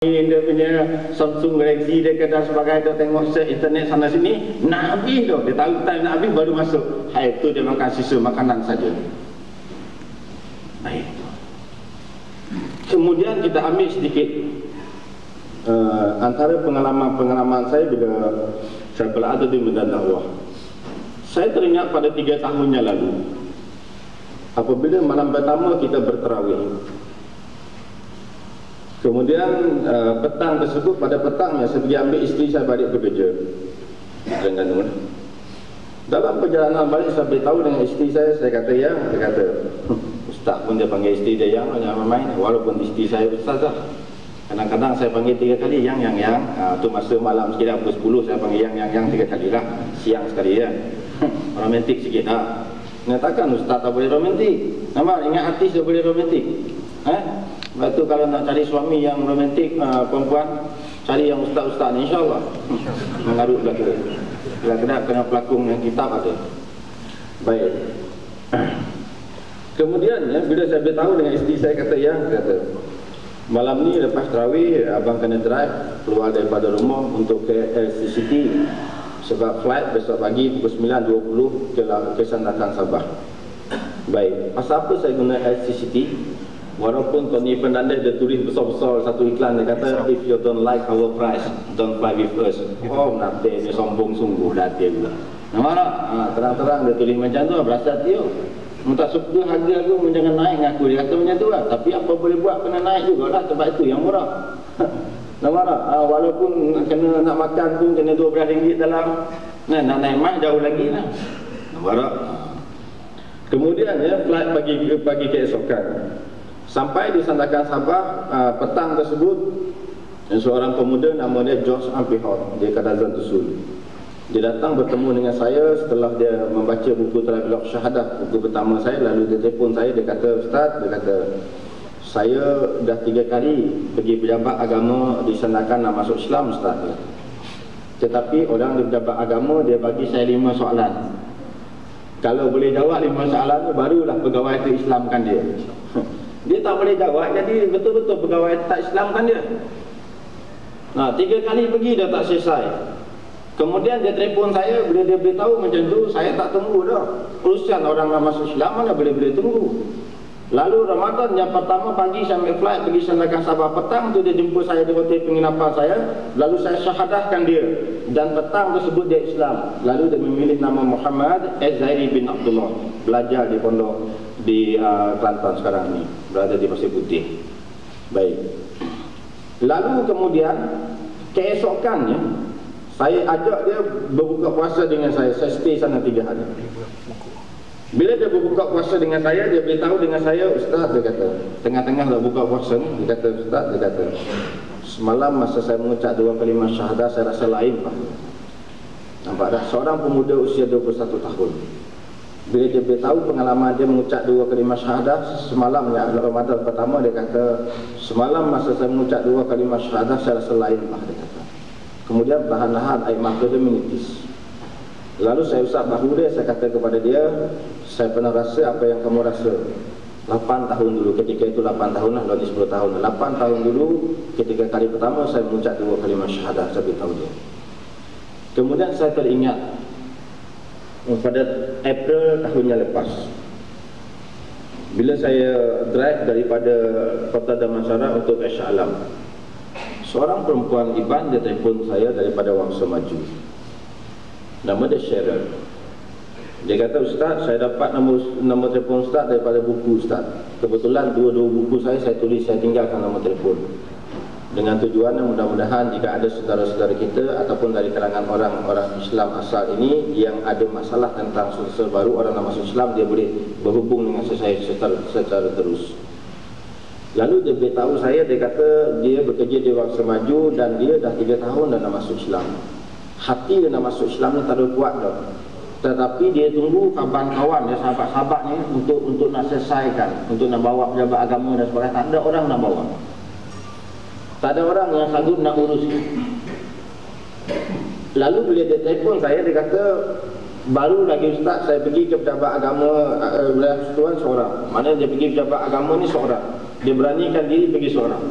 dia punya Samsung Galaxy dia kata sebagai dia tengok set internet sana sini nak habis tu, dia tahu time nak habis baru masuk. Hai tu dia makan sisa makanan saja. Baik. Kemudian kita ambil sedikit antara pengalaman saya bila saya berada di medan dakwah. Saya teringat pada 3 tahun yang lalu apabila malam pertama kita bertarawih. Kemudian petang tersebut, pada petangnya saya pergi ambil isteri saya balik bekerja. Dalam perjalanan balik saya beritahu dengan isteri saya kata ya, dia kata ustaz pun dia panggil isteri dia yang jangan main, walaupun isteri saya ustazah. Kadang-kadang saya panggil 3 kali yang tu masa malam sekitar pukul 10 saya panggil yang 3 kali lah, siang sekali ya. Romantik sikit lah. Nyatakan ustaz tak boleh romantik. Nampak ingat artis tak boleh romantik. Lepas tu kalau nak cari suami yang romantik, perempuan cari yang ustaz-ustaz ni insyaAllah mengarut belaka. Kadang-kadang kena pelakon yang kitab ada. Baik. Kemudian ya, bila saya beritahu dengan isteri saya kata malam ni lepas tarawih abang kena drive keluar daripada rumah untuk ke LCCT sebab flight besok pagi pukul 9.20 ke Sandakan Sabah. Baik. Pasal apa saya guna LCCT? Walaupun Tony Fernandez dia tulis besar-besar satu iklan, dia kata if you don't like our price, don't fly with us. Oh nanti dia sombong sungguh dah dia pula. Nampak tak? Terang-terang dia tulis macam tu, berasa hati tu. Tak suka harga aku jangan naik dengan aku, dia kata macam tu lah. Tapi apa boleh buat, kena naik jugalah sebab itu yang murah. Nampak tak? Walaupun kena nak makan pun kena RM12 dalam, nak naik mas jauh lagi lah. Nampak tak? Kemudian ya, flight pagi keesokan sampai di Sandakan Sabah, petang tersebut seorang pemuda nama dia George Ampihot, dia Kadazan Tusul. Dia datang bertemu dengan saya setelah dia membaca buku Travelog Syahadah, buku pertama saya. Lalu dia telefon saya, dia kata ustaz, dia kata saya dah 3 kali pergi pejabat agama di Sandakan nak masuk Islam ustaz. Tetapi orang di pejabat agama dia bagi saya 5 soalan. Kalau boleh jawab 5 soalan tu barulah pegawai itu Islamkan dia. Dia tak boleh jawab, jadi betul-betul pegawai tak Islamkan dia. 3 kali pergi dah tak selesai. Kemudian dia telefon saya, bila dia beritahu macam tu, saya tak tunggu dah. Urusan orang nak masuk Islam mana boleh tunggu. Lalu Ramadan yang pertama pagi saya ambil flight pergi Sandakan Sabah. Petang tu dia jumpa saya di hotel penginapan saya. Lalu saya syahadahkan dia. Dan petang tersebut dia Islam. Lalu dia memilih nama Muhammad Az-Zairi bin Abdullah. Belajar di pondok di Kelantan sekarang ni, berada di Pasir Putih. Baik. Lalu kemudian keesokannya saya ajak dia berbuka puasa dengan saya stay sana 3 hari. Bila dia berbuka puasa dengan saya, dia beritahu dengan saya, ustaz, dia kata tengah-tengah dah buka puasa ni, dia kata ustaz, dia kata semalam masa saya mengucap 2 kalimah syahadah saya rasa lain pak. Nampak dah, seorang pemuda usia 21 tahun. Bila dia beritahu pengalaman dia mengucap 2 kalimah syahadah semalam ya, Ramadan pertama, dia kata semalam masa saya mengucap 2 kalimah syahadah saya rasa lain pak, dia kata. Kemudian perlahan-lahan air mata dia menitis. Lalu saya usap bahu dia, saya kata kepada dia, saya pernah rasa apa yang kamu rasa 8 tahun dulu. Ketika itu 8 tahun lah, lalu 10 tahun 8 tahun dulu ketika kali pertama saya mengucap 2 kalimah syahadah, saya beritahu dia. Kemudian saya teringat pada April tahun yang lepas, bila saya drive daripada Kota Damansara untuk ke Shah Alam, seorang perempuan Iban dia telefon saya daripada Wangsa Maju. Nama dia Cheryl. Dia kata ustaz, saya dapat nombor telefon ustaz daripada buku ustaz. Kebetulan dua buku saya tulis, saya tinggalkan nombor telefon. Dengan tujuan mudah-mudahan jika ada saudara-saudara kita ataupun dari kalangan orang-orang Islam asal ini yang ada masalah tentang sosial baru, orang nak masuk Islam, dia boleh berhubung dengan saya secara terus. Lalu dia beritahu saya, dia kata dia bekerja di Wangsa Maju dan dia dah 3 tahun dah nak masuk Islam. Hati dia nak masuk Islam ni tak ada kuat dah. Tetapi dia tunggu kawan-kawan dia, sahabat-sahabat ni untuk nak selesaikan, untuk nak bawa pejabat agama dan sebagainya. Tak ada orang nak bawa. Tak ada orang yang sanggup nak urus. Lalu bila dia telefon saya, dia kata baru lagi ustaz saya pergi ke pejabat agama Tuan seorang. Mana dia pergi pejabat agama ni seorang. Dia beranikan diri pergi seorang.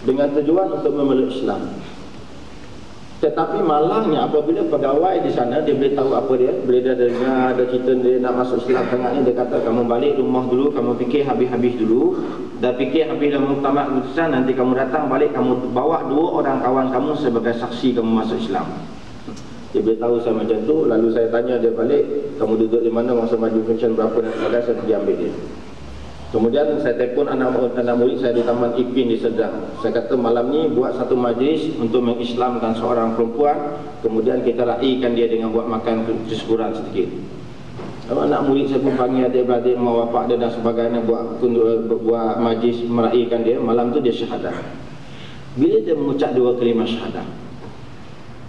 dengan tujuan untuk memeluk Islam. Tetapi malangnya apabila pegawai di sana dia boleh tahu apa dia, bila dia dengar ada cerita dia nak masuk Islam sangat ni, dia kata kamu balik rumah dulu, kamu fikir habis-habis dulu, dah fikir habis dah muktamad keputusan, nanti kamu datang balik, kamu bawa 2 orang kawan kamu sebagai saksi kamu masuk Islam. Dia boleh tahu saya macam tu. Lalu saya tanya dia balik, kamu duduk di mana, masa maju function berapa dan sebagainya, saya pergi ambil dia. Kemudian saya telefon anak murid saya di Taman Ipin di Sedang. Saya kata malam ni buat satu majlis untuk mengislamkan seorang perempuan, kemudian kita raikan dia dengan buat makan kesyukuran sedikit. Anak murid saya pun panggil adik-beradik, mak bapak dia dan sebagainya, buat majlis meraikan dia. Malam tu dia syahadah. Bila dia mengucap 2 kalimah syahadah,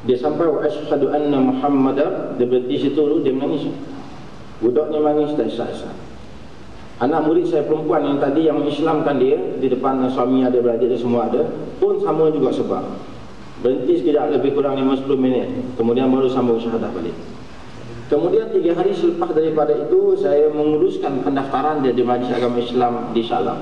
dia sampai wa asyhadu anna Muhammadar, dia berhenti situ dulu, dia menangis. Budak ni menangis tak sah-sah. Anak murid saya perempuan yang tadi yang mengislamkan dia di depan suami ada, beradik dia semua ada, pun sama juga sebab. Berhenti sekejap, lebih kurang 5-10 minit, kemudian baru sambung syahadah balik. Kemudian 3 hari selepas daripada itu, saya menguruskan pendaftaran dia di Majlis Agama Islam di Shah Alam.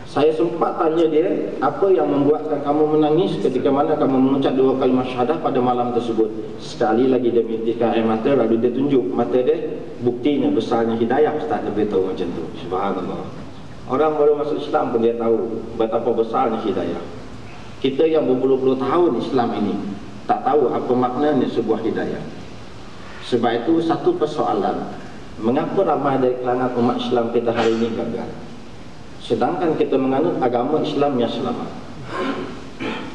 Saya sempat tanya dia, apa yang membuatkan kamu menangis ketika mana kamu mengucap 2 kalimah syahadah pada malam tersebut? Sekali lagi dia menitikkan air mata, lalu dia tunjuk mata dia, buktinya besarnya hidayah. Ustaz dia beritahu macam tu. Subhanallah. Orang baru masuk Islam pun dia tahu betapa besarnya hidayah. Kita yang berpuluh-puluh tahun Islam ini tak tahu apa maknanya sebuah hidayah. Sebab itu satu persoalan, mengapa ramai dari kalangan umat Islam kita hari ini gagal? Sedangkan kita menganut agama Islam yang selamat,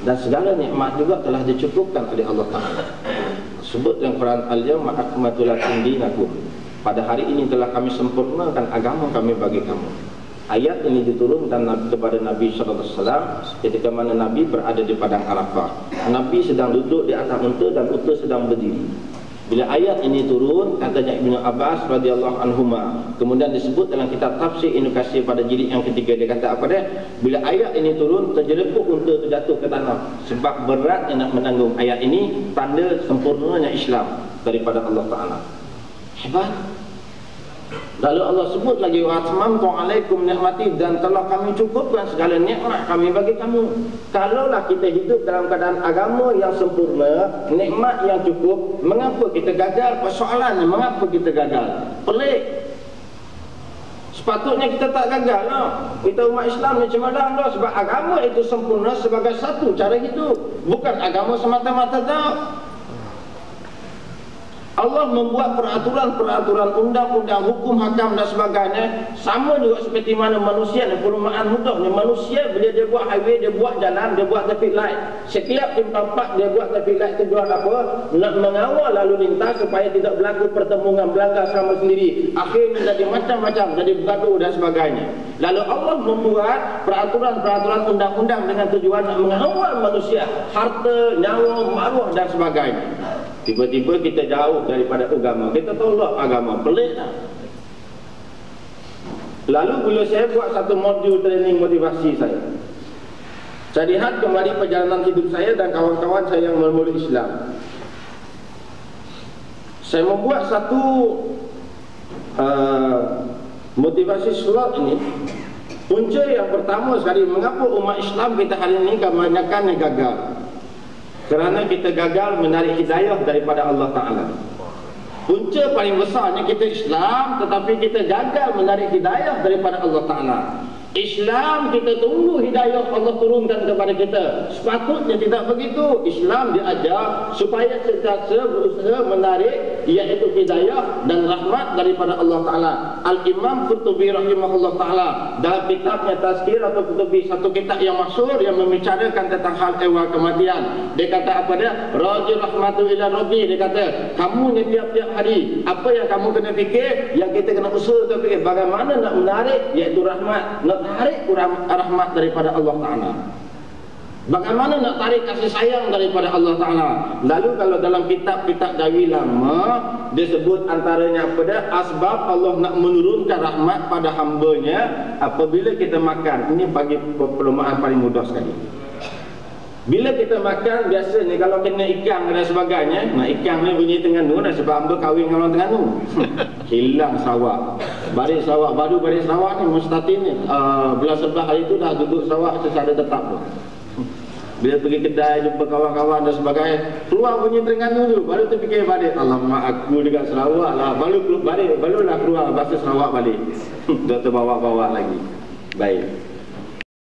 dan segala nikmat juga telah dicukupkan oleh Allah Ta'ala. Sebut dalam Quran, al-yawma akmaltu lakum dinakum, pada hari ini telah kami sempurnakan agama kami bagi kamu. Ayat ini diturunkan kepada Nabi SAW ketika mana Nabi berada di Padang Arafah. Nabi sedang duduk di atas unta dan unta sedang berdiri. Bila ayat ini turun, katanya Ibnu Abbas radhiyallahu anhuma, kemudian disebut dalam kitab tafsir Ibnu Katsir pada jilid yang ketiga, dia kata apa dia? Bila ayat ini turun, terjelepuk unta itu jatuh ke tanah. Sebab beratnya nak menanggung ayat ini, tanda sempurnanya Islam daripada Allah Ta'ala. Hebat. Lalu Allah sebut lagi, wa atmamtu alaikum ni'mati, dan telah kami cukupkan segala nikmat kami bagi kamu. Kalaulah kita hidup dalam keadaan agama yang sempurna, nikmat yang cukup, mengapa kita gagal? Persoalannya, mengapa kita gagal? Pelik. Sepatutnya kita tak gagal lah. Kita umat Islam ni cemerlang lah, sebab agama itu sempurna sebagai satu cara hidup, bukan agama semata-mata tak. Allah membuat peraturan-peraturan, undang-undang, hukum, hakam dan sebagainya sama juga seperti mana manusia ni, perumahan mudah ni. Manusia bila dia buat highway, dia buat jalan, dia buat traffic light. Setiap tempat dia buat traffic light tujuan apa? Nak mengawal lalu lintas supaya tidak berlaku pertemuan belanggar sama sendiri. Akhirnya jadi macam-macam, jadi bergaduh dan sebagainya. Lalu Allah membuat peraturan-peraturan undang-undang dengan tujuan nak mengawal manusia, harta, nyawa, maruah dan sebagainya. Tiba-tiba kita jauh daripada agama, kita tolak agama. Pelik tak? Lalu bila saya buat satu modul training motivasi saya lihat kembali perjalanan hidup saya dan kawan-kawan saya yang memeluk Islam. Saya membuat satu motivasi surat ini. Punca yang pertama sekali, mengapa umat Islam kita hari ini kebanyakan yang gagal? Kerana kita gagal menarik hidayah daripada Allah Ta'ala. Punca paling besarnya kita Islam, tetapi kita gagal menarik hidayah daripada Allah Ta'ala. Islam kita tunggu hidayah Allah turunkan kepada kita. Sepatutnya tidak begitu. Islam diajar supaya kita berusaha menarik, iaitu hidayah dan rahmat daripada Allah Ta'ala. Al-Imam Qurtubi rahimahullah Ta'ala dalam kitabnya Tazkir atau Qurtubi, satu kitab yang masyhur yang membicarakan tentang hal ehwal kematian, dia kata apa dia? Rajul rahmatu ila rabbi, dia kata kamu ni tiap-tiap hari, apa yang kamu kena fikir, yang kita kena usaha untuk fikir bagaimana nak menarik, iaitu rahmat, nak tarik rahmat daripada Allah Ta'ala. Bagaimana nak tarik kasih sayang daripada Allah Ta'ala. Lalu kalau dalam kitab-kitab Jawi lama, dia sebut antaranya apa dia? Asbab Allah nak menurunkan rahmat pada hambanya apabila kita makan. Ini bagi perumahan paling mudah sekali. Bila kita makan, biasanya kalau kena ikan dan sebagainya, nah ikan ni bunyi Terengganu dan sebab hamba kahwin dengan orang Terengganu. Hilang Sarawak. Balik Sarawak, baru balik Sarawak ni, Mustatin ni. Bulan sebelah hari tu dah duduk Sarawak secara tetap tu. Bila pergi kedai, jumpa kawan-kawan dan sebagainya, keluar bunyi Terengganu tu, baru terfikir balik, alamak aku dekat Sarawak lah. Barulah keluar bahasa Sarawak balik. Doktor bawa-bawa lagi. Baik.